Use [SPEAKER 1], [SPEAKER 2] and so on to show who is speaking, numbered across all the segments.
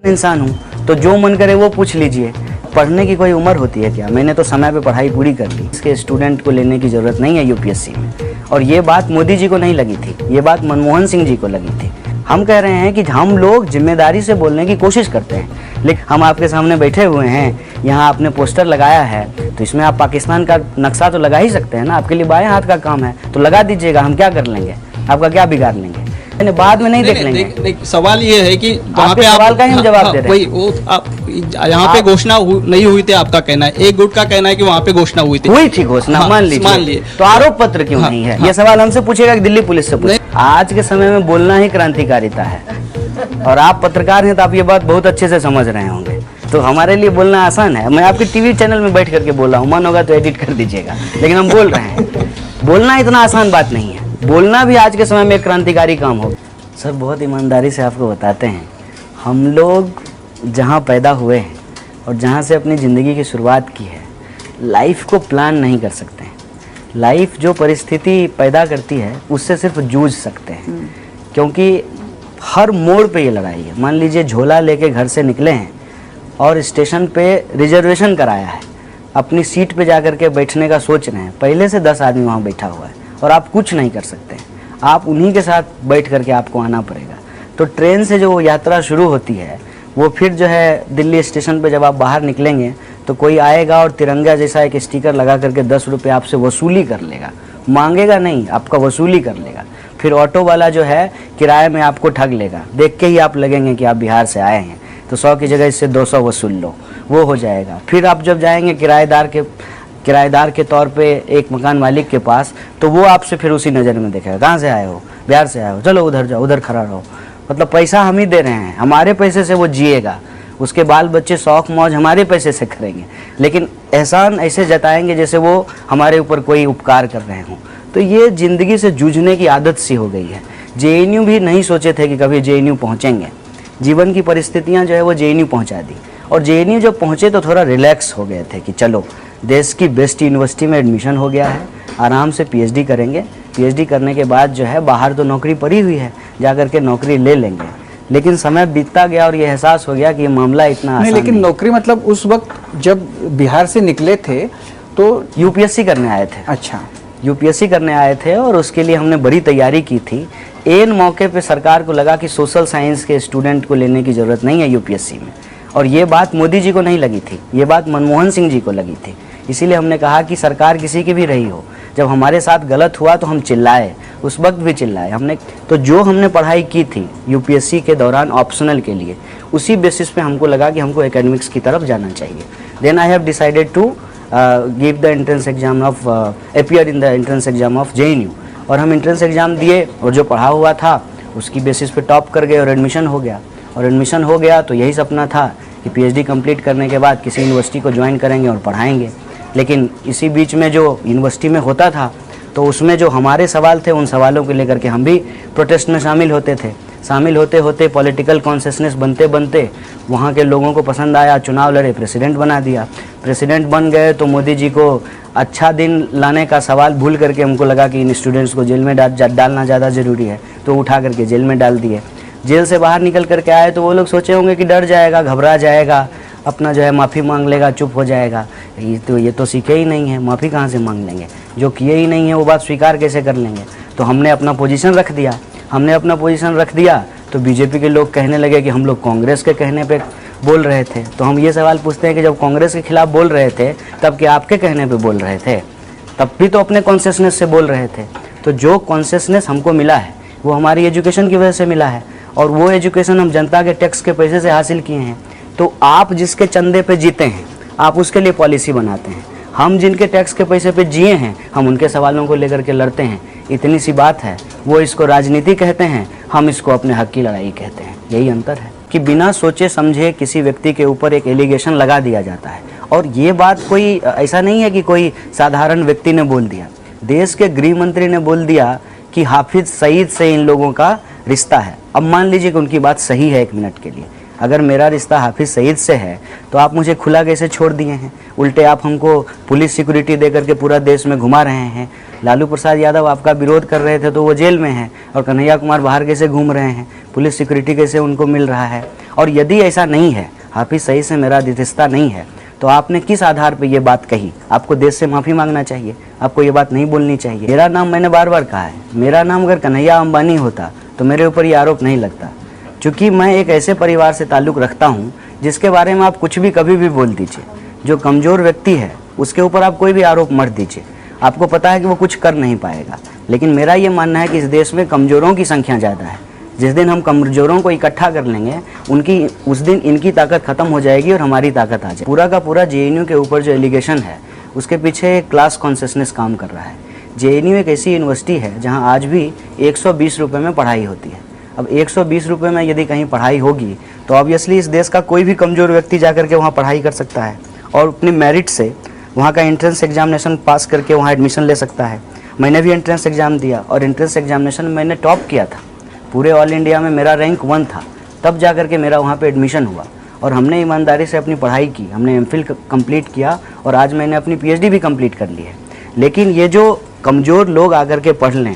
[SPEAKER 1] इंसान हूँ, तो जो मन करे वो पूछ लीजिए। पढ़ने की कोई उम्र होती है क्या? मैंने तो समय पे पढ़ाई पूरी कर ली। इसके स्टूडेंट को लेने की ज़रूरत नहीं है यूपीएससी में। और ये बात मोदी जी को नहीं लगी थी, ये बात मनमोहन सिंह जी को लगी थी। हम कह रहे हैं कि हम लोग जिम्मेदारी से बोलने की कोशिश करते हैं, लेकिन हम आपके सामने बैठे हुए हैं, यहाँ आपने पोस्टर लगाया है, तो इसमें आप पाकिस्तान का नक्शा तो लगा ही सकते हैं ना। आपके लिए बाएं हाथ का काम है, तो लगा दीजिएगा, हम क्या कर लेंगे, आपका क्या बिगाड़ लेंगे, बाद में नहीं देख लेंगे।
[SPEAKER 2] सवाल ये है कि वहाँ पे
[SPEAKER 1] सवाल का ही हम जवाब दे रहे हैं।
[SPEAKER 2] वही आप यहाँ पे घोषणा नहीं हुई थी, आपका कहना है, एक गुट का कहना है कि वहाँ पे घोषणा हुई थी
[SPEAKER 1] घोषणा, मान लीजिए, तो आरोप पत्र क्यों नहीं है? ये सवाल हमसे पूछेगा कि दिल्ली पुलिस से पूछे। आज के समय में बोलना ही क्रांतिकारिता है, और आप पत्रकार हैं तो आप ये बात बहुत अच्छे से समझ रहे होंगे। तो हमारे लिए बोलना आसान है। मैं आपके टीवी चैनल में बैठ करके बोल रहा हूँ, मन होगा तो एडिट कर दीजिएगा, लेकिन हम बोल रहे हैं। बोलना इतना आसान बात नहीं है, बोलना भी आज के समय में एक क्रांतिकारी काम हो। सर, बहुत ईमानदारी से आपको बताते हैं, हम लोग जहाँ पैदा हुए हैं और जहाँ से अपनी ज़िंदगी की शुरुआत की है, लाइफ को प्लान नहीं कर सकते हैं। लाइफ जो परिस्थिति पैदा करती है उससे सिर्फ जूझ सकते हैं, क्योंकि हर मोड़ पे ये लड़ाई है। मान लीजिए झोला लेके घर से निकले हैं और स्टेशन पे रिजर्वेशन कराया है, अपनी सीट पे जा कर के बैठने का सोच रहे हैं, पहले से 10 आदमी वहाँ बैठा हुआ है और आप कुछ नहीं कर सकते हैं, आप उन्हीं के साथ बैठ करके आपको आना पड़ेगा। तो ट्रेन से जो यात्रा शुरू होती है, वो फिर जो है दिल्ली स्टेशन पे जब आप बाहर निकलेंगे तो कोई आएगा और तिरंगा जैसा एक स्टिकर लगा करके 10 रुपये आपसे वसूली कर लेगा, मांगेगा नहीं, आपका वसूली कर लेगा। फिर ऑटो वाला जो है किराए में आपको ठग लेगा, देख के ही आप लगेंगे कि आप बिहार से आए हैं, तो 100 की जगह इससे 200 वसूल लो, वो हो जाएगा। फिर आप जब जाएंगे किराएदार के तौर पे एक मकान मालिक के पास, तो वो आपसे फिर उसी नज़र में देखेगा, कहाँ से आए हो? बिहार से आए हो, चलो उधर जाओ, उधर खड़ा रहो। मतलब पैसा हम ही दे रहे हैं, हमारे पैसे से वो जिएगा, उसके बाल बच्चे शौक मौज हमारे पैसे से करेंगे, लेकिन एहसान ऐसे जताएंगे जैसे वो हमारे ऊपर कोई उपकार कर रहे हों। तो ये ज़िंदगी से जूझने की आदत सी हो गई है। जेएनयू भी नहीं सोचे थे कि कभी जेएनयू पहुँचेंगे, जीवन की परिस्थितियाँ जो है वो जेएनयू पहुँचा दी। और जेएनयू जब पहुँचे तो थोड़ा रिलैक्स हो गए थे कि चलो देश की बेस्ट यूनिवर्सिटी में एडमिशन हो गया है, आराम से पीएचडी करेंगे, पीएचडी करने के बाद जो है बाहर तो नौकरी पड़ी हुई है, जा कर के नौकरी ले लेंगे। लेकिन समय बीतता गया और ये एहसास हो गया कि ये मामला इतना आसान नहीं।
[SPEAKER 3] लेकिन नौकरी मतलब उस वक्त जब बिहार से निकले थे तो
[SPEAKER 1] यूपीएससी करने आए थे।
[SPEAKER 3] अच्छा,
[SPEAKER 1] यूपीएससी करने आए थे और उसके लिए हमने बड़ी तैयारी की थी। एन मौके पे सरकार को लगा कि सोशल साइंस के स्टूडेंट को लेने की ज़रूरत नहीं है यूपीएससी में, और ये बात मोदी जी को नहीं लगी थी, ये बात मनमोहन सिंह जी को लगी थी। इसीलिए हमने कहा कि सरकार किसी की भी रही हो, जब हमारे साथ गलत हुआ तो हम चिल्लाए, उस वक्त भी चिल्लाए हमने। तो जो हमने पढ़ाई की थी यूपीएससी के दौरान ऑप्शनल के लिए, उसी बेसिस पे हमको लगा कि हमको एकेडमिक्स की तरफ जाना चाहिए। Then I have decided to give the entrance exam of appear in the entrance exam of JNU, और हम एंट्रेंस एग्जाम दिए और जो पढ़ा हुआ था उसकी बेसिस पे टॉप कर गए और एडमिशन हो गया। और एडमिशन हो गया तो यही सपना था कि पीएचडी कंप्लीट करने के बाद किसी यूनिवर्सिटी को ज्वाइन करेंगे और पढ़ाएंगे। लेकिन इसी बीच में जो यूनिवर्सिटी में होता था तो उसमें जो हमारे सवाल थे, उन सवालों को लेकर के हम भी प्रोटेस्ट में शामिल होते थे। शामिल होते होते पॉलिटिकल कॉन्शियसनेस बनते बनते वहाँ के लोगों को पसंद आया, चुनाव लड़े, प्रेसिडेंट बना दिया। प्रेसिडेंट बन गए तो मोदी जी को अच्छा दिन लाने का सवाल भूल करके हमको लगा कि इन स्टूडेंट्स को जेल में डालना ज़्यादा ज़रूरी है, तो उठा करके जेल में डाल दिए। जेल से बाहर निकल करके आए तो वो लोग सोचे होंगे कि डर जाएगा, घबरा जाएगा, अपना जो है माफ़ी मांग लेगा, चुप हो जाएगा। ये तो सीखे ही नहीं है, माफ़ी कहाँ से मांग लेंगे, जो किए ही नहीं है वो बात स्वीकार कैसे कर लेंगे। तो हमने अपना पोजीशन रख दिया, तो बीजेपी के लोग कहने लगे कि हम लोग कांग्रेस के कहने पे बोल रहे थे। तो हम ये सवाल पूछते हैं कि जब कांग्रेस के खिलाफ बोल रहे थे तब क्या आपके कहने पे बोल रहे थे? तब भी तो अपने कॉन्शियसनेस से बोल रहे थे। तो जो कॉन्शियसनेस हमको मिला है वो हमारी एजुकेशन की वजह से मिला है, और वो एजुकेशन हम जनता के टैक्स के पैसे से हासिल किए हैं। तो आप जिसके चंदे पे जीते हैं आप उसके लिए पॉलिसी बनाते हैं, हम जिनके टैक्स के पैसे पे जिए हैं हम उनके सवालों को लेकर के लड़ते हैं। इतनी सी बात है। वो इसको राजनीति कहते हैं, हम इसको अपने हक की लड़ाई कहते हैं। यही अंतर है कि बिना सोचे समझे किसी व्यक्ति के ऊपर एक एलिगेशन लगा दिया जाता है। और ये बात कोई ऐसा नहीं है कि कोई साधारण व्यक्ति ने बोल दिया, देश के गृह मंत्री ने बोल दिया कि हाफिज सईद से इन लोगों का रिश्ता है। अब मान लीजिए कि उनकी बात सही है एक मिनट के लिए, अगर मेरा रिश्ता हाफिज सईद से है तो आप मुझे खुला कैसे छोड़ दिए हैं? उल्टे आप हमको पुलिस सिक्योरिटी दे करके पूरा देश में घुमा रहे हैं। लालू प्रसाद यादव आपका विरोध कर रहे थे तो वो जेल में हैं, और कन्हैया कुमार बाहर कैसे घूम रहे हैं, पुलिस सिक्योरिटी कैसे उनको मिल रहा है। और यदि ऐसा नहीं है, हाफिज सईद से मेरा दिलचस्पा नहीं है, तो आपने किस आधार पे ये बात कही? आपको देश से माफ़ी मांगना चाहिए, आपको ये बात नहीं बोलनी चाहिए। मेरा नाम मैंने बार बार कहा है, मेरा नाम अगर कन्हैया अंबानी होता तो मेरे ऊपर ये आरोप नहीं लगता, क्योंकि मैं एक ऐसे परिवार से ताल्लुक़ रखता हूँ जिसके बारे में आप कुछ भी कभी भी बोल दीजिए। जो कमज़ोर व्यक्ति है उसके ऊपर आप कोई भी आरोप मत दीजिए, आपको पता है कि वो कुछ कर नहीं पाएगा। लेकिन मेरा ये मानना है कि इस देश में कमज़ोरों की संख्या ज़्यादा है। जिस दिन हम कमज़ोरों को इकट्ठा कर लेंगे उस दिन इनकी ताकत ख़त्म हो जाएगी और हमारी ताकत आ जाएगी। पूरा का पूरा जेएनयू के ऊपर जो एलिगेशन है उसके पीछे एक क्लास कॉन्शियसनेस काम कर रहा है। जेएनयू एक ऐसी यूनिवर्सिटी है जहां आज भी 120 रुपये में पढ़ाई होती है। अब 120 रुपये में यदि कहीं पढ़ाई होगी तो ऑब्वियसली इस देश का कोई भी कमज़ोर व्यक्ति जाकर के वहाँ पढ़ाई कर सकता है और अपनी मेरिट से वहाँ का एंट्रेंस एग्जामिनेशन पास करके वहाँ एडमिशन ले सकता है। मैंने भी एंट्रेंस एग्ज़ाम दिया और एंट्रेंस एग्जामिनेशन में मैंने टॉप किया था, पूरे ऑल इंडिया में मेरा रैंक 1 था, तब जा कर के मेरा वहाँ पे एडमिशन हुआ और हमने ईमानदारी से अपनी पढ़ाई की, हमने एमफिल कंप्लीट किया और आज मैंने अपनी पीएचडी भी कंप्लीट कर ली है। लेकिन ये जो कमज़ोर लोग आकर के पढ़ लें,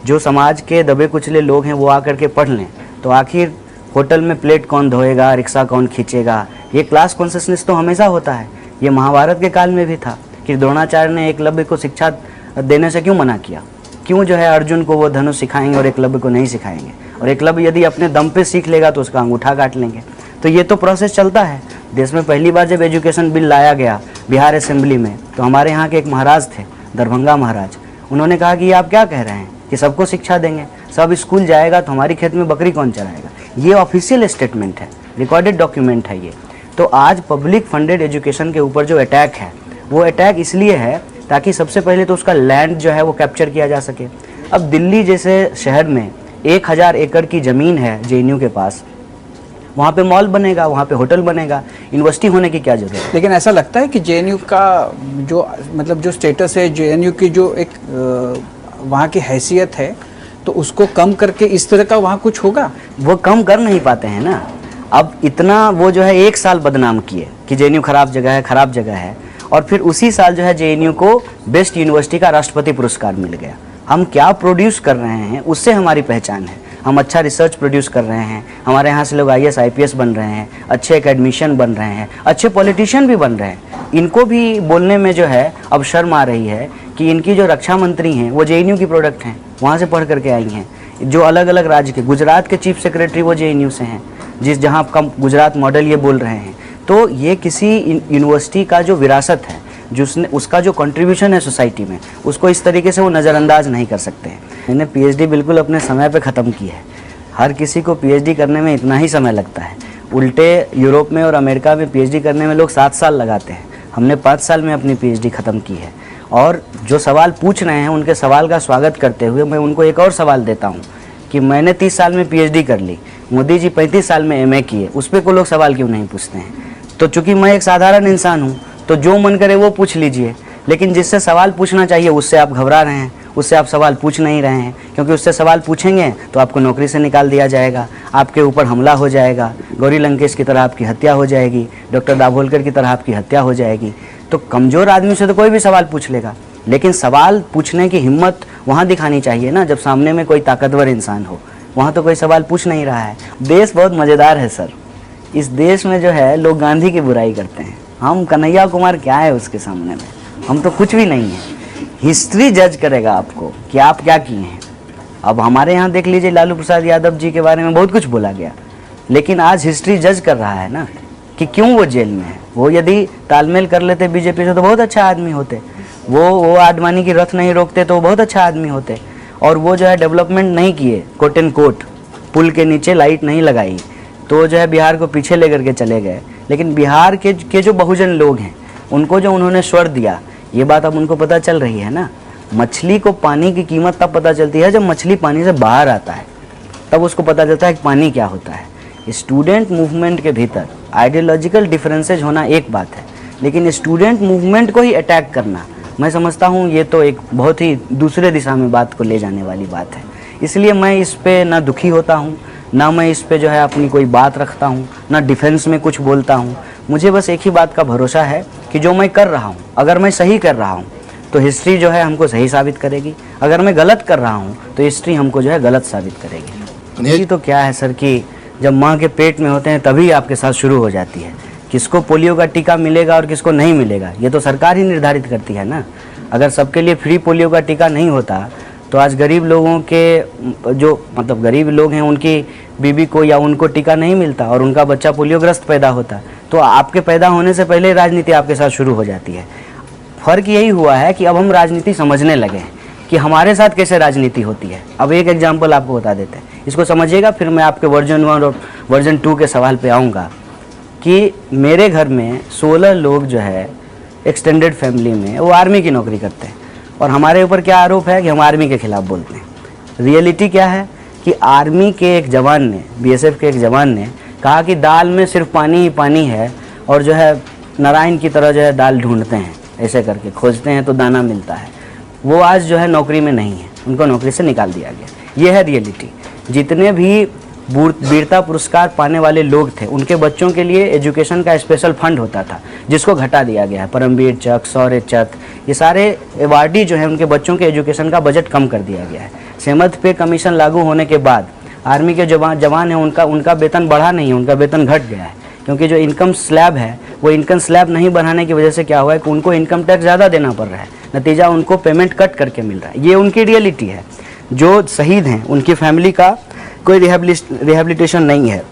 [SPEAKER 1] जो समाज के दबे कुचले लोग हैं वो आकर के पढ़ लें, तो आखिर होटल में प्लेट कौन धोएगा, रिक्शा कौन खींचेगा? ये क्लास कॉन्शियसनेस तो हमेशा होता है। ये महाभारत के काल में भी था कि द्रोणाचार्य ने एकलव्य को शिक्षा देने से क्यों मना किया? क्यों जो है अर्जुन को वो धनुष सिखाएंगे और एकलव्य को नहीं सिखाएंगे? और एकलव्य यदि अपने दम पे सीख लेगा तो उसका अंगूठा काट लेंगे। तो ये तो प्रोसेस चलता है। देश में पहली बार जब एजुकेशन बिल लाया गया बिहार असेंबली में, तो हमारे यहाँ के एक महाराज थे, दरभंगा महाराज, उन्होंने कहा कि आप क्या कह रहे हैं कि सबको शिक्षा देंगे, सब स्कूल जाएगा तो हमारी खेत में बकरी कौन चराएगा? ये ऑफिशियल स्टेटमेंट है, रिकॉर्डेड डॉक्यूमेंट है ये। तो आज पब्लिक फंडेड एजुकेशन के ऊपर जो अटैक है वो अटैक इसलिए है ताकि सबसे पहले तो उसका लैंड जो है वो कैप्चर किया जा सके। अब दिल्ली जैसे शहर में 1000 एकड़ की ज़मीन है जेएनयू के पास, वहाँ पे मॉल बनेगा, वहाँ पे होटल बनेगा, यूनिवर्सिटी होने की क्या जरूरत है?
[SPEAKER 3] लेकिन ऐसा लगता है कि जेएनयू का जो मतलब जो स्टेटस है, जेएनयू की जो एक वहाँ की हैसियत है, तो उसको कम करके इस तरह का वहाँ कुछ होगा?
[SPEAKER 1] वो कम कर नहीं पाते हैं ना। अब इतना वो जो है 1 साल बदनाम किए कि जेएनयू खराब जगह है, खराब जगह है, और फिर उसी साल जो है जेएनयू को बेस्ट यूनिवर्सिटी का राष्ट्रपति पुरस्कार मिल गया। हम क्या प्रोड्यूस कर रहे हैं उससे हमारी पहचान है। हम अच्छा रिसर्च प्रोड्यूस कर रहे हैं, हमारे यहाँ से लोग IAS IPS बन रहे हैं, अच्छे एकेडमिशियन बन रहे हैं, अच्छे पॉलिटिशियन भी बन रहे हैं। इनको भी बोलने में जो है अब शर्म आ रही है कि इनकी जो रक्षा मंत्री हैं वो जेएनयू की प्रोडक्ट हैं, वहाँ से पढ़ करके आई हैं। जो अलग अलग राज्य के, गुजरात के चीफ सेक्रेटरी वो जेएनयू से हैं, जहाँ आप गुजरात मॉडल ये बोल रहे हैं। तो ये किसी यूनिवर्सिटी का जो विरासत है, जिसने उसका जो कंट्रीब्यूशन है सोसाइटी में, उसको इस तरीके से वो नज़रअंदाज नहीं कर सकते हैं। मैंने पीएचडी बिल्कुल अपने समय पे ख़त्म की है। हर किसी को पीएचडी करने में इतना ही समय लगता है। उल्टे यूरोप में और अमेरिका में पीएचडी करने में लोग 7 साल लगाते हैं, हमने 5 साल में अपनी पीएचडी ख़त्म की है। और जो सवाल पूछ रहे हैं उनके सवाल का स्वागत करते हुए मैं उनको एक और सवाल देता हूँ कि मैंने 30 साल में पीएचडी कर ली, मोदी जी 35 साल में एमए किए, उस पर कोई लोग सवाल क्यों नहीं पूछते हैं? तो चूंकि मैं एक साधारण इंसान हूँ तो जो मन करे वो पूछ लीजिए, लेकिन जिससे सवाल पूछना चाहिए उससे आप घबरा रहे हैं, उससे आप सवाल पूछ नहीं रहे हैं, क्योंकि उससे सवाल पूछेंगे तो आपको नौकरी से निकाल दिया जाएगा, आपके ऊपर हमला हो जाएगा, गौरी लंकेश की तरह आपकी हत्या हो जाएगी, डॉक्टर दाभोलकर की तरह आपकी हत्या हो जाएगी। तो कमज़ोर आदमी से तो कोई भी सवाल पूछ लेगा, लेकिन सवाल पूछने की हिम्मत वहाँ दिखानी चाहिए ना, जब सामने में कोई ताकतवर इंसान हो। वहाँ तो कोई सवाल पूछ नहीं रहा है। देश बहुत मज़ेदार है सर। इस देश में जो है लोग गांधी की बुराई करते हैं, हम कन्हैया कुमार क्या है उसके सामने में? हम तो कुछ भी नहीं है। हिस्ट्री जज करेगा आपको कि आप क्या किए हैं। अब हमारे यहाँ देख लीजिए, लालू प्रसाद यादव जी के बारे में बहुत कुछ बोला गया, लेकिन आज हिस्ट्री जज कर रहा है ना कि क्यों वो जेल में है। वो यदि तालमेल कर लेते बीजेपी से तो बहुत अच्छा आदमी होते। वो आडवाणी की रथ नहीं रोकते तो बहुत अच्छा आदमी होते। और वो जो है डेवलपमेंट नहीं किए, कोट एंड कोट, पुल के नीचे लाइट नहीं लगाई, तो जो है बिहार को पीछे लेकर के चले गए। लेकिन बिहार के जो बहुजन लोग हैं उनको जो उन्होंने स्वर दिया, ये बात अब उनको पता चल रही है ना। मछली को पानी की कीमत तब पता चलती है जब मछली पानी से बाहर आता है, तब उसको पता चलता है कि पानी क्या होता है। स्टूडेंट मूवमेंट के भीतर आइडियोलॉजिकल डिफरेंसेज होना एक बात है, लेकिन स्टूडेंट मूवमेंट को ही अटैक करना, मैं समझता हूँ ये तो एक बहुत ही दूसरे दिशा में बात को ले जाने वाली बात है। इसलिए मैं इस पे ना दुखी होता हूँ, ना मैं इस पे जो है अपनी कोई बात रखता हूँ, ना डिफेंस में कुछ बोलता हूँ। मुझे बस एक ही बात का भरोसा है कि जो मैं कर रहा हूँ, अगर मैं सही कर रहा हूँ तो हिस्ट्री जो है हमको सही साबित करेगी, अगर मैं गलत कर रहा हूँ तो हिस्ट्री हमको जो है गलत साबित करेगी। ये तो क्या है सर कि जब माँ के पेट में होते हैं तभी आपके साथ शुरू हो जाती है। किसको पोलियो का टीका मिलेगा और किसको नहीं मिलेगा ये तो सरकार ही निर्धारित करती है ना। अगर सबके लिए फ्री पोलियो का टीका नहीं होता तो आज गरीब लोगों के जो मतलब गरीब लोग हैं उनकी बीबी को या उनको टीका नहीं मिलता और उनका बच्चा पोलियोग्रस्त पैदा होता, तो आपके पैदा होने से पहले राजनीति आपके साथ शुरू हो जाती है। फ़र्क यही हुआ है कि अब हम राजनीति समझने लगे हैं कि हमारे साथ कैसे राजनीति होती है। अब एक एग्जाम्पल आपको बता देते हैं, इसको समझिएगा, फिर मैं आपके वर्जन 1 और वर्जन 2 के सवाल पे आऊँगा। कि मेरे घर में 16 लोग जो है एक्सटेंडेड फैमिली में वो आर्मी की नौकरी करते हैं और हमारे ऊपर क्या आरोप है कि हम आर्मी के खिलाफ बोलते हैं। रियलिटी क्या है कि आर्मी के एक जवान ने, बीएसएफ के एक जवान ने कहा कि दाल में सिर्फ पानी ही पानी है और जो है नारायण की तरह जो है दाल ढूंढते हैं, ऐसे करके खोजते हैं तो दाना मिलता है। वो आज जो है नौकरी में नहीं है, उनको नौकरी से निकाल दिया गया। ये है रियलिटी। जितने भी वीरता पुरस्कार पाने वाले लोग थे उनके बच्चों के लिए एजुकेशन का स्पेशल फंड होता था जिसको घटा दिया गया है। परमवीर चक, शौर्य चक, ये सारे अवार्डी जो है उनके बच्चों के एजुकेशन का बजट कम कर दिया गया है। सेमथ पे कमीशन लागू होने के बाद आर्मी के जवान हैं उनका वेतन बढ़ा नहीं है, उनका वेतन घट गया है। क्योंकि जो इनकम स्लैब है वो इनकम स्लैब नहीं बढ़ाने की वजह से क्या हुआ है कि उनको इनकम टैक्स ज़्यादा देना पड़ रहा है, नतीजा उनको पेमेंट कट करके मिल रहा है। ये उनकी रियलिटी है। जो शहीद हैं उनकी फैमिली का कोई रिहेबिलिटेशन नहीं है।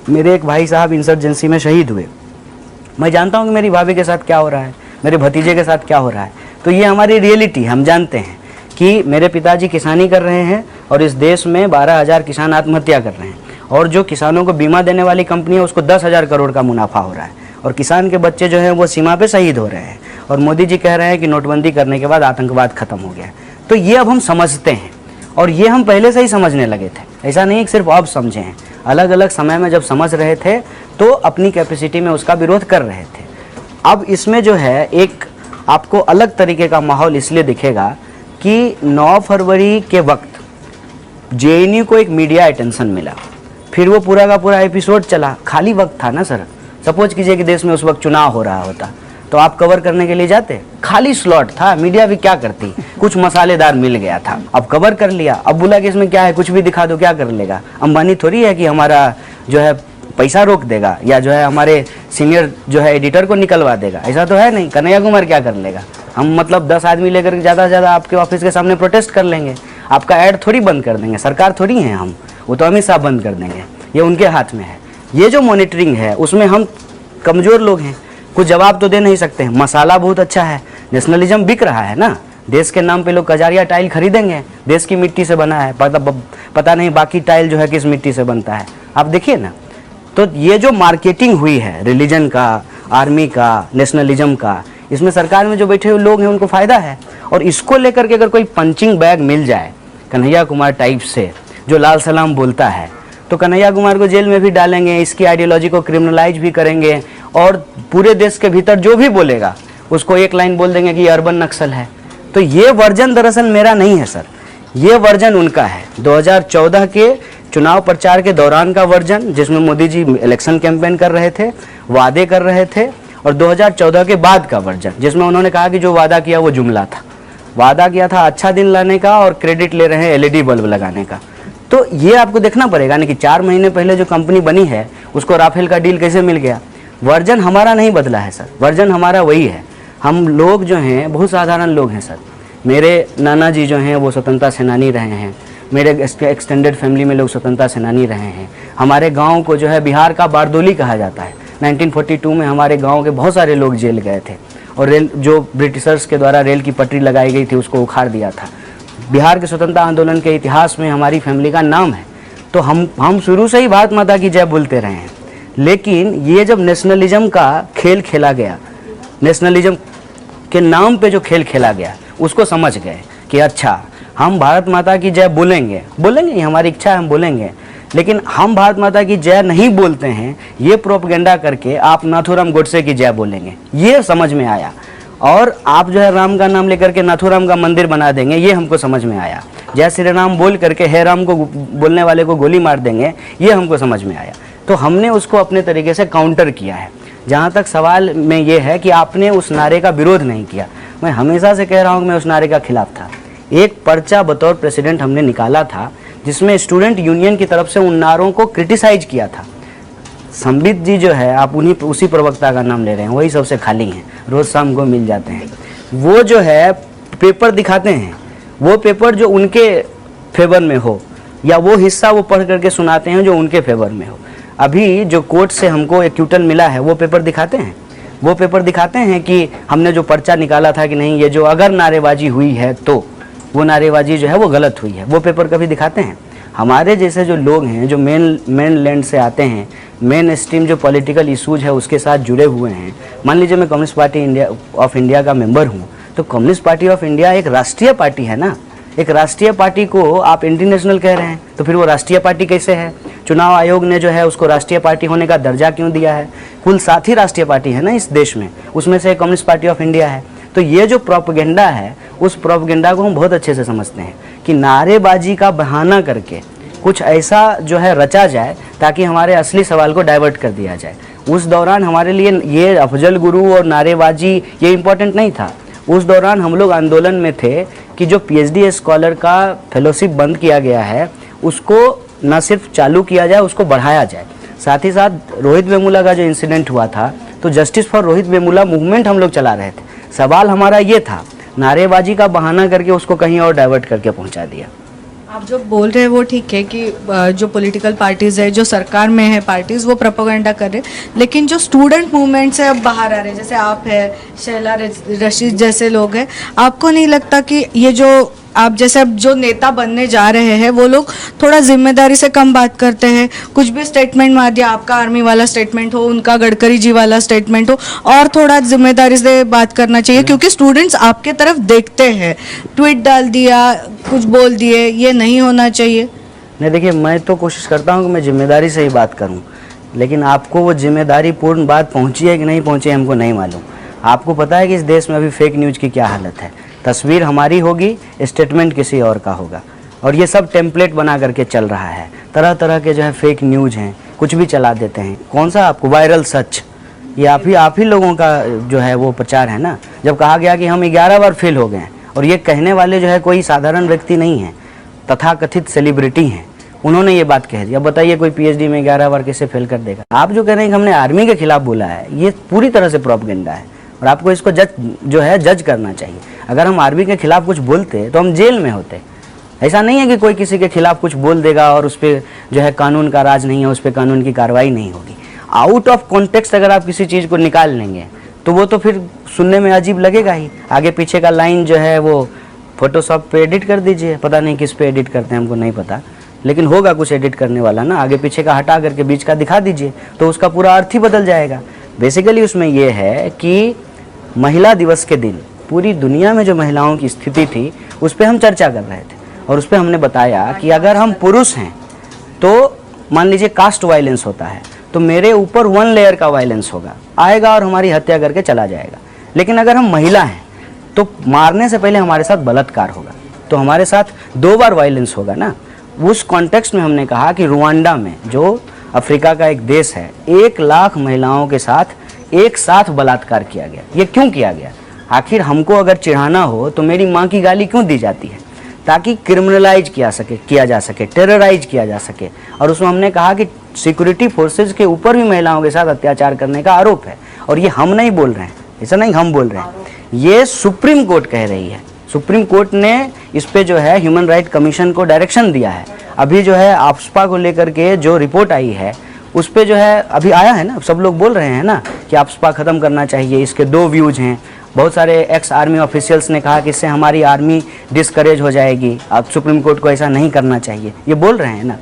[SPEAKER 1] मेरे एक भाई साहब इंसर्जेंसी में शहीद हुए। मैं जानता हूँ कि मेरी भाभी के साथ क्या हो रहा है, मेरे भतीजे के साथ क्या हो रहा है। तो ये हमारी रियलिटी, हम जानते हैं कि मेरे पिताजी किसानी कर रहे हैं और इस देश में 12,000 किसान आत्महत्या कर रहे हैं और जो किसानों को बीमा देने वाली कंपनी है उसको 10,000 करोड़ का मुनाफा हो रहा है और किसान के बच्चे जो हैं वो सीमा पे शहीद हो रहे हैं और मोदी जी कह रहे हैं कि नोटबंदी करने के बाद आतंकवाद खत्म हो गया। तो ये अब हम समझते हैं और ये हम पहले से ही समझने लगे थे, ऐसा नहीं कि सिर्फ अब समझे हैं। अलग अलग समय में जब समझ रहे थे तो अपनी कैपेसिटी में उसका विरोध कर रहे थे। अब इसमें जो है एक आपको अलग तरीके का माहौल इसलिए दिखेगा कि 9 फरवरी के वक्त जेएनयू को एक मीडिया अटेंशन मिला, फिर वो पूरा का पूरा एपिसोड चला। खाली वक्त था ना सर, सपोज कीजिए कि देश में उस वक्त चुनाव हो रहा होता तो आप कवर करने के लिए जाते, खाली स्लॉट था, मीडिया भी क्या करती, कुछ मसालेदार मिल गया था, अब कवर कर लिया। अब बोला कि इसमें क्या है, कुछ भी दिखा दो, क्या कर लेगा। अंबानी थोड़ी है कि हमारा जो है पैसा रोक देगा या जो है हमारे सीनियर जो है एडिटर को निकलवा देगा, ऐसा तो है नहीं। कन्हैया कुमार क्या कर लेगा, हम मतलब 10 आदमी लेकर ज़्यादा से ज़्यादा आपके ऑफिस के सामने प्रोटेस्ट कर लेंगे, आपका ऐड थोड़ी बंद कर देंगे, सरकार थोड़ी हैं हम, वो तो अमित शाह बंद कर देंगे, ये उनके हाथ में है। ये जो मॉनिटरिंग है उसमें हम कमज़ोर लोग हैं, कुछ जवाब तो दे नहीं सकते हैं। मसाला बहुत अच्छा है, नेशनलिज्म बिक रहा है ना, देश के नाम पे लोग कजारिया टाइल खरीदेंगे, देश की मिट्टी से बना है, पता नहीं बाकी टाइल जो है किस मिट्टी से बनता है, आप देखिए ना। तो ये जो मार्केटिंग हुई है रिलीजन का, आर्मी का, नेशनलिज्म का, इसमें सरकार में जो बैठे हुए लोग हैं उनको फ़ायदा है। और इसको लेकर के अगर कोई पंचिंग बैग मिल जाए कन्हैया कुमार टाइप से जो लाल सलाम बोलता है तो कन्हैया कुमार को जेल में भी डालेंगे, इसकी आइडियोलॉजी को क्रिमिनलाइज भी करेंगे और पूरे देश के भीतर जो भी बोलेगा उसको एक लाइन बोल देंगे कि ये अर्बन नक्सल है। तो ये वर्जन दरअसल मेरा नहीं है सर, ये वर्जन उनका है। 2014 के चुनाव प्रचार के दौरान का वर्जन जिसमें मोदी जी इलेक्शन कैंपेन कर रहे थे, वादे कर रहे थे, और 2014 के बाद का वर्जन जिसमें उन्होंने कहा कि जो वादा किया वो जुमला था, वादा किया था अच्छा दिन लाने का और क्रेडिट ले रहे हैं एलईडी बल्ब लगाने का। तो ये आपको देखना पड़ेगा ना कि 4 महीने पहले जो कंपनी बनी है उसको राफेल का डील कैसे मिल गया। वर्जन हमारा नहीं बदला है सर, वर्जन हमारा वही है। हम लोग जो हैं बहुत साधारण लोग हैं सर। मेरे नाना जी जो हैं वो स्वतंत्रता सेनानी रहे हैं, मेरे एक्सटेंडेड फैमिली में लोग स्वतंत्रता सेनानी रहे हैं। हमारे गांव को जो है बिहार का बारदोली कहा जाता है। 1942 में हमारे गांव के बहुत सारे लोग जेल गए थे और रेल जो ब्रिटिशर्स के द्वारा रेल की पटरी लगाई गई थी उसको उखाड़ दिया था। बिहार के स्वतंत्रता आंदोलन के इतिहास में हमारी फैमिली का नाम है। तो हम शुरू से ही भारत माता की जय बोलते रहे हैं। लेकिन ये जब नेशनलिज्म का खेल खेला गया, नेशनलिज्म के नाम पे जो खेल खेला गया उसको समझ गए कि अच्छा हम भारत माता की जय बोलेंगे, ये हमारी इच्छा है, हम बोलेंगे, लेकिन हम भारत माता की जय नहीं बोलते हैं, ये प्रोपगेंडा करके आप नाथूराम गोडसे की जय बोलेंगे, ये समझ में आया। और आप जो है राम का नाम लेकर के नाथूराम का मंदिर बना देंगे, ये हमको समझ में आया। जय श्री राम बोल करके हे राम को बोलने वाले को गोली मार देंगे, ये हमको समझ में आया। तो हमने उसको अपने तरीके से काउंटर किया है। जहाँ तक सवाल में ये है कि आपने उस नारे का विरोध नहीं किया, मैं हमेशा से कह रहा हूँ कि मैं उस नारे का खिलाफ था। एक पर्चा बतौर प्रेसिडेंट हमने निकाला था जिसमें स्टूडेंट यूनियन की तरफ से उन नारों को क्रिटिसाइज किया था। संबित जी जो है, आप उसी प्रवक्ता का नाम ले रहे हैं, वही सबसे खाली हैं, रोज़ शाम को मिल जाते हैं। वो जो है पेपर दिखाते हैं, वो पेपर जो उनके फेवर में हो, या वो हिस्सा वो पढ़ करके सुनाते हैं जो उनके फेवर में हो। अभी जो कोर्ट से हमको एक्यूटल मिला है, वो पेपर दिखाते हैं, वो पेपर दिखाते हैं कि हमने जो पर्चा निकाला था कि नहीं, ये जो अगर नारेबाजी हुई है तो वो नारेबाजी जो है वो गलत हुई है, वो पेपर कभी दिखाते हैं? हमारे जैसे जो लोग हैं, जो मेन लैंड से आते हैं, मेन स्ट्रीम जो पॉलिटिकल इशूज है उसके साथ जुड़े हुए हैं। मान लीजिए मैं कम्युनिस्ट पार्टी ऑफ इंडिया का मेंबर हूँ, तो कम्युनिस्ट पार्टी ऑफ इंडिया एक राष्ट्रीय पार्टी है ना। एक राष्ट्रीय पार्टी को आप इंटरनेशनल कह रहे हैं, तो फिर वो राष्ट्रीय पार्टी कैसे है? चुनाव आयोग ने जो है उसको राष्ट्रीय पार्टी होने का दर्जा क्यों दिया है? कुल 7 ही राष्ट्रीय पार्टी है ना इस देश में, उसमें से कम्युनिस्ट पार्टी ऑफ इंडिया है। तो ये जो प्रोपेगेंडा है, उस प्रोपेगेंडा को हम बहुत अच्छे से समझते हैं कि नारेबाजी का बहाना करके कुछ ऐसा जो है रचा जाए ताकि हमारे असली सवाल को डाइवर्ट कर दिया जाए। उस दौरान हमारे लिए ये अफजल गुरु और नारेबाजी ये इम्पोर्टेंट नहीं था। उस दौरान हम लोग आंदोलन में थे कि जो पीएचडी स्कॉलर का फेलोशिप बंद किया गया है उसको न सिर्फ चालू किया जाए, उसको बढ़ाया जाए। साथ ही साथ रोहित वेमुला का जो इंसिडेंट हुआ था, तो justice for Rohit Vemula movement हम लोग चला रहे थे। सवाल हमारा ये था, नारेबाजी का बहाना करके उसको कहीं और डाइवर्ट करके पहुंचा दिया।
[SPEAKER 4] आप जो बोल रहे हैं वो ठीक है कि जो पॉलिटिकल पार्टीज है, जो सरकार में है पार्टीज, वो प्रोपेगेंडा कर रहे हैं, लेकिन जो स्टूडेंट मूवमेंट से अब बाहर आ रहे हैं, जैसे आप है, शैला रशीद जैसे लोग हैं, आपको नहीं लगता कि ये जो आप जैसे अब जो नेता बनने जा रहे हैं वो लोग थोड़ा जिम्मेदारी से कम बात करते हैं? कुछ भी स्टेटमेंट मार दिया, आपका आर्मी वाला स्टेटमेंट हो, उनका गडकरी जी वाला स्टेटमेंट हो, और थोड़ा जिम्मेदारी से बात करना चाहिए, क्योंकि स्टूडेंट्स आपके तरफ देखते हैं। ट्वीट डाल दिया, कुछ बोल दिए, ये नहीं होना चाहिए।
[SPEAKER 1] नहीं, देखिए मैं तो कोशिश करता हूँ कि मैं जिम्मेदारी से ही बात करूँ, लेकिन आपको वो जिम्मेदारी पूर्ण बात पहुँची है कि नहीं पहुँची हमको नहीं मालूम। आपको पता है कि इस देश में अभी फेक न्यूज़ की क्या हालत है। तस्वीर हमारी होगी, स्टेटमेंट किसी और का होगा, और ये सब टेम्पलेट बना करके चल रहा है। तरह तरह के जो है फेक न्यूज़ हैं, कुछ भी चला देते हैं। कौन सा आपको वायरल सच, ये आप ही लोगों का जो है वो प्रचार है ना। जब कहा गया कि हम 11 बार फेल हो गए हैं, और ये कहने वाले जो है कोई साधारण व्यक्ति नहीं है, तथाकथित सेलिब्रिटी हैं, उन्होंने ये बात कह दी। अब बताइए कोई पीएचडी में 11 बार कैसे फेल कर देगा? आप जो कह रहे हैं कि हमने आर्मी के खिलाफ बोला है, ये पूरी तरह से प्रोपेगेंडा है, और आपको इसको जज करना चाहिए। अगर हम आर्मी के खिलाफ कुछ बोलते तो हम जेल में होते। ऐसा नहीं है कि कोई किसी के खिलाफ कुछ बोल देगा और उस पर जो है कानून का राज नहीं है, उस पर कानून की कार्रवाई नहीं होगी। आउट ऑफ कॉन्टेक्स्ट अगर आप किसी चीज़ को निकाल लेंगे तो वो तो फिर सुनने में अजीब लगेगा ही। आगे पीछे का लाइन जो है वो फोटोशॉप पे एडिट कर दीजिए, पता नहीं किस पे एडिट करते हैं हमको नहीं पता, लेकिन होगा कुछ एडिट करने वाला ना। आगे पीछे का हटा करके बीच का दिखा दीजिए तो उसका पूरा अर्थ ही बदल जाएगा। बेसिकली उसमें ये है कि महिला दिवस के दिन पूरी दुनिया में जो महिलाओं की स्थिति थी उस पर हम चर्चा कर रहे थे, और उस पर हमने बताया कि अगर हम पुरुष हैं तो मान लीजिए कास्ट वायलेंस होता है तो मेरे ऊपर 1 लेयर का वायलेंस आएगा और हमारी हत्या करके चला जाएगा। लेकिन अगर हम महिला हैं तो मारने से पहले हमारे साथ बलात्कार होगा, तो हमारे साथ 2 बार वायलेंस होगा ना। उस कॉन्टेक्स्ट में हमने कहा कि रुवांडा में, जो अफ्रीका का एक देश है, 1 लाख महिलाओं के साथ एक साथ बलात्कार किया गया। ये क्यों किया गया? आखिर हमको अगर चिढ़ाना हो तो मेरी माँ की गाली क्यों दी जाती है? ताकि क्रिमिनलाइज किया जा सके, टेरराइज किया जा सके। और उसमें हमने कहा कि सिक्योरिटी फोर्सेज के ऊपर भी महिलाओं के साथ अत्याचार करने का आरोप है, और ये हम नहीं बोल रहे हैं, ऐसा नहीं हम बोल रहे हैं, ये सुप्रीम कोर्ट कह रही है। सुप्रीम कोर्ट ने इस पे जो है ह्यूमन राइट कमीशन को डायरेक्शन दिया है। अभी जो है आफ्सपा को लेकर के जो रिपोर्ट आई है उस पे जो है अभी आया है ना, सब लोग बोल रहे हैं ना कि आफ्सपा ख़त्म करना चाहिए। इसके 2 व्यूज़ हैं। बहुत सारे एक्स आर्मी ऑफिशियल्स ने कहा कि इससे हमारी आर्मी डिस्करेज हो जाएगी, अब सुप्रीम कोर्ट को ऐसा नहीं करना चाहिए, ये बोल रहे हैं ना।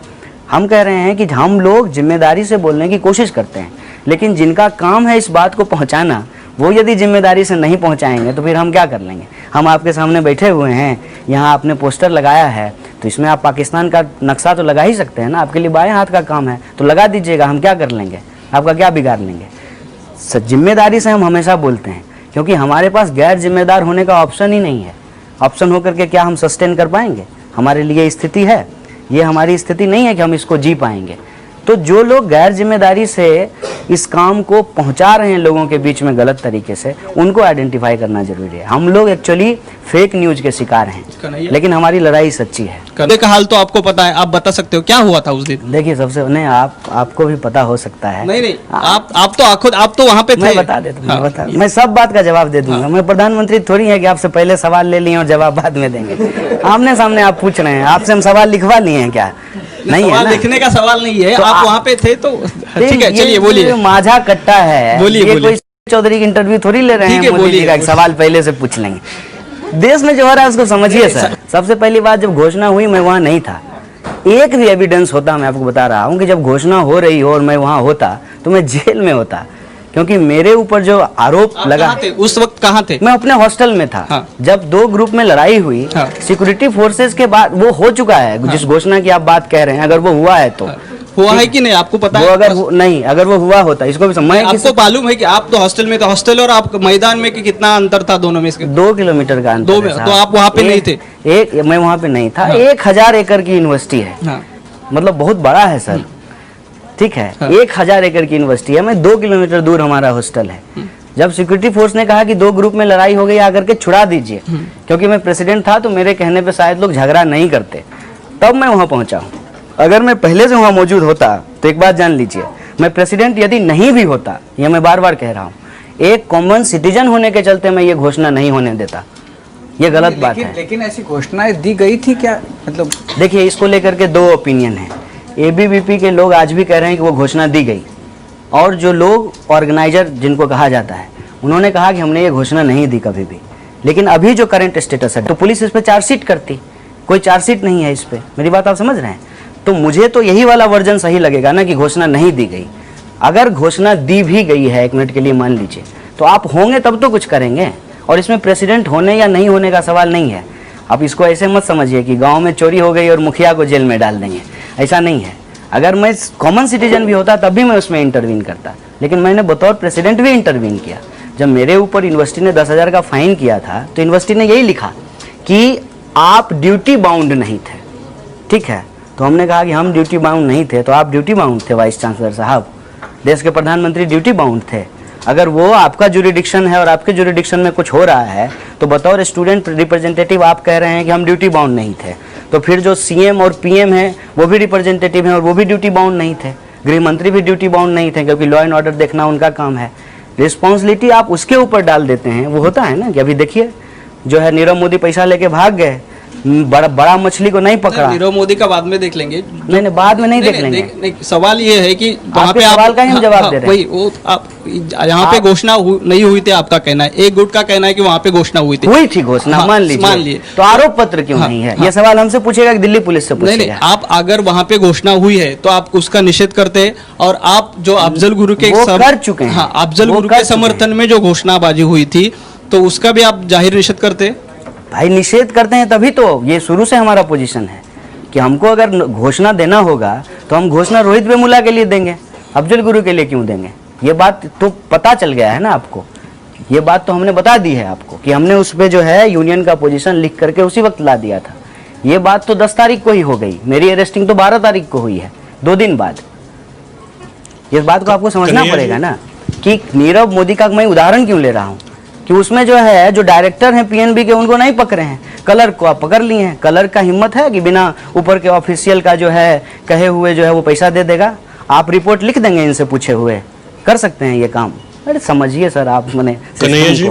[SPEAKER 1] हम कह रहे हैं कि हम लोग जिम्मेदारी से बोलने की कोशिश करते हैं, लेकिन जिनका काम है इस बात को पहुंचाना, वो यदि जिम्मेदारी से नहीं पहुंचाएंगे तो फिर हम क्या कर लेंगे? हम आपके सामने बैठे हुए हैं, यहाँ आपने पोस्टर लगाया है, तो इसमें आप पाकिस्तान का नक्शा तो लगा ही सकते हैं ना। आपके लिए बाएं हाथ का काम है तो लगा दीजिएगा, हम क्या कर लेंगे? आपका क्या बिगाड़ लेंगे? जिम्मेदारी से हम हमेशा बोलते हैं, क्योंकि हमारे पास गैर जिम्मेदार होने का ऑप्शन ही नहीं है। ऑप्शन होकर के क्या हम सस्टेन कर पाएंगे? हमारे लिए स्थिति है, ये हमारी स्थिति नहीं है कि हम इसको जी पाएंगे। तो जो लोग गैर जिम्मेदारी से इस काम को पहुंचा रहे हैं लोगों के बीच में गलत तरीके से, उनको आइडेंटिफाई करना जरूरी है। हम लोग एक्चुअली फेक न्यूज के शिकार हैं, लेकिन हमारी लड़ाई सच्ची है।
[SPEAKER 2] कन्हैया का हाल तो आपको पता है, आप बता सकते हो क्या हुआ था उस दिन?
[SPEAKER 1] देखिए, सबसे नहीं, आपको भी पता हो सकता है।
[SPEAKER 2] नहीं, आप तो वहाँ पे थे।
[SPEAKER 1] मैं बता देता हूँ, मैं सब बात का जवाब दे दूंगा। मैं प्रधानमंत्री थोड़ी है कि आपसे पहले सवाल ले लिए और जवाब बाद में देंगे। आमने सामने आप पूछ रहे हैं, आपसे हम सवाल लिखवा लिए हैं क्या? नहीं है ना?
[SPEAKER 2] लिखने का सवाल नहीं है,
[SPEAKER 1] तो
[SPEAKER 2] आप वहाँ पे थे तो ठीक है, चलिए बोलिए।
[SPEAKER 1] माझा कट्टा है,
[SPEAKER 2] बोलिए।
[SPEAKER 1] कोई चौधरी की इंटरव्यू थोड़ी ले रहे हैं, मोदी जी का सवाल पहले से पूछ लेंगे। देश में जो हो रहा है उसको समझिए सर। सबसे पहली बात, जब घोषणा हुई मैं वहाँ नहीं था। एक भी एविडेंस होता, मैं आपको बता रहा हूँ कि जब घोषणा हो रही हो और मैं वहाँ होता तो मैं जेल में होता, क्योंकि मेरे ऊपर जो आरोप लगा।
[SPEAKER 2] उस वक्त कहाँ थे?
[SPEAKER 1] मैं अपने हॉस्टल में था।
[SPEAKER 2] हाँ।
[SPEAKER 1] जब 2 ग्रुप में लड़ाई हुई,
[SPEAKER 2] हाँ।
[SPEAKER 1] सिक्योरिटी फोर्सेस के बाद वो हो चुका है। हाँ। जिस घोषणा की आप बात कह रहे हैं, अगर वो हुआ है तो
[SPEAKER 2] हुआ है कि नहीं आपको पता है?
[SPEAKER 1] अगर वो हुआ होता, इसको भी समझ।
[SPEAKER 2] आपको मालूम है कि आप तो हॉस्टल में थे, हॉस्टल और आप मैदान में कि कितना अंतर था दोनों में?
[SPEAKER 1] 2 किलोमीटर का अंतर।
[SPEAKER 2] 2 में तो आप वहाँ पे नहीं थे?
[SPEAKER 1] मैं वहाँ पे नहीं था।
[SPEAKER 2] हाँ।
[SPEAKER 1] 1000 एकड़ की यूनिवर्सिटी है।
[SPEAKER 2] हाँ।
[SPEAKER 1] मतलब बहुत बड़ा है सर, ठीक है।
[SPEAKER 2] हाँ।
[SPEAKER 1] 1000 एकड़ की यूनिवर्सिटी है, मैं 2 किलोमीटर दूर हमारा हॉस्टल है। जब सिक्योरिटी फोर्स ने कहा कि 2 ग्रुप में लड़ाई हो गई, आकर के छुड़ा दीजिए, क्योंकि मैं प्रेसिडेंट था तो मेरे कहने पे शायद लोग झगड़ा नहीं करते, तब मैं वहाँ पहुँचा हूँ। अगर मैं पहले से वहाँ मौजूद होता तो एक बात जान लीजिए, मैं प्रेसिडेंट यदि नहीं भी होता, यह मैं बार बार कह रहा हूँ, एक कॉमन सिटीजन होने के चलते मैं ये घोषणा नहीं होने देता। ये गलत बात है।
[SPEAKER 3] लेकिन ऐसी घोषणाएं दी गई थी क्या? मतलब
[SPEAKER 1] देखिए, इसको लेकर के 2 ओपिनियन है। एबीवीपी के लोग आज भी कह रहे हैं कि वो घोषणा दी गई, और जो लोग ऑर्गेनाइजर जिनको कहा जाता है, उन्होंने कहा कि हमने ये घोषणा नहीं दी कभी भी। लेकिन अभी जो करंट स्टेटस है, तो पुलिस इस पर चार्जशीट करती, कोई चार्जशीट नहीं है इस पर। मेरी बात आप समझ रहे हैं? तो मुझे तो यही वाला वर्जन सही लगेगा ना कि घोषणा नहीं दी गई। अगर घोषणा दी भी गई है, 1 मिनट के लिए मान लीजिए, तो आप होंगे तब तो कुछ करेंगे, और इसमें प्रेसिडेंट होने या नहीं होने का सवाल नहीं है। आप इसको ऐसे मत समझिए कि गांव में चोरी हो गई और मुखिया को जेल में डाल देंगे, ऐसा नहीं है। अगर मैं कॉमन सिटीजन भी होता तब भी मैं उसमें इंटरवीन करता, लेकिन मैंने बतौर प्रेसिडेंट भी इंटरवीन किया। जब मेरे ऊपर यूनिवर्सिटी ने 10,000 का फाइन किया था, तो यूनिवर्सिटी ने यही लिखा कि आप ड्यूटी बाउंड नहीं थे, ठीक है। तो हमने कहा कि हम ड्यूटी बाउंड नहीं थे, तो आप ड्यूटी बाउंड थे वाइस चांसलर साहब, देश के प्रधानमंत्री ड्यूटी बाउंड थे। अगर वो आपका जुरिडिक्शन है और आपके जुरिडिक्शन में कुछ हो रहा है, तो बतौर स्टूडेंट रिप्रेजेंटेटिव आप कह रहे हैं कि हम ड्यूटी बाउंड नहीं थे, तो फिर जो सीएम और पीएम है वो भी रिप्रेजेंटेटिव हैं और वो भी ड्यूटी बाउंड नहीं थे। गृह मंत्री भी ड्यूटी बाउंड नहीं थे, क्योंकि लॉ एंड ऑर्डर देखना उनका काम है। रिस्पॉन्सिबिलिटी आप उसके ऊपर डाल देते हैं। वो होता है ना कि अभी देखिए, जो है नीरव मोदी पैसा लेके भाग गए, बड़ा मछली को नहीं पकड़ा।
[SPEAKER 2] नीरव मोदी का बाद में देख लेंगे।
[SPEAKER 1] नहीं, बाद में नहीं देख लेंगे।
[SPEAKER 2] सवाल ये है कि वहाँ पे
[SPEAKER 1] सवाल का ही हम जवाब दे रहे हैं।
[SPEAKER 2] वही वो आप यहाँ पे घोषणा नहीं हुई थी, आपका कहना है। एक गुट का कहना है कि वहाँ पे घोषणा हुई थी घोषणा।
[SPEAKER 1] हाँ, मान लीजिए तो आरोप पत्र क्यों नहीं है? ये सवाल हमसे पूछेगा कि दिल्ली पुलिस से पूछेगा?
[SPEAKER 2] नहीं, आप अगर वहाँ पे घोषणा हुई है तो आप उसका निषेध करते, और आप जो अफजल गुरु के
[SPEAKER 1] कर चुके हैं।
[SPEAKER 2] हाँ, अफजल गुरु के समर्थन में जो घोषणाबाजी हुई थी, तो उसका भी आप जाहिर निषेध करते?
[SPEAKER 1] भाई, निषेध करते हैं तभी तो। ये शुरू से हमारा पोजीशन है कि हमको अगर घोषणा देना होगा तो हम घोषणा रोहित वेमुला के लिए देंगे, अफजल गुरु के लिए क्यों देंगे? ये बात तो पता चल गया है ना आपको। ये बात तो हमने बता दी है आपको कि हमने उस पर जो है यूनियन का पोजीशन लिख करके उसी वक्त ला दिया था। ये बात तो 10 तारीख को ही हो गई, मेरी अरेस्टिंग तो 12 तारीख को हुई है, 2 दिन बाद। इस बात को आपको समझना पड़ेगा ना कि नीरव मोदी का मैं उदाहरण क्यों ले रहा हूँ कि उसमें जो है, जो डायरेक्टर हैं पीएनबी के, उनको नहीं पकड़े हैं, कलर को आप पकड़ लिए हैं। कलर का हिम्मत है कि बिना ऊपर के ऑफिशियल का जो है कहे हुए जो है वो पैसा दे देगा? आप रिपोर्ट लिख देंगे इनसे पूछे हुए, कर सकते हैं ये काम? अरे समझिए सर आप, मैंने
[SPEAKER 5] कन्हैया जी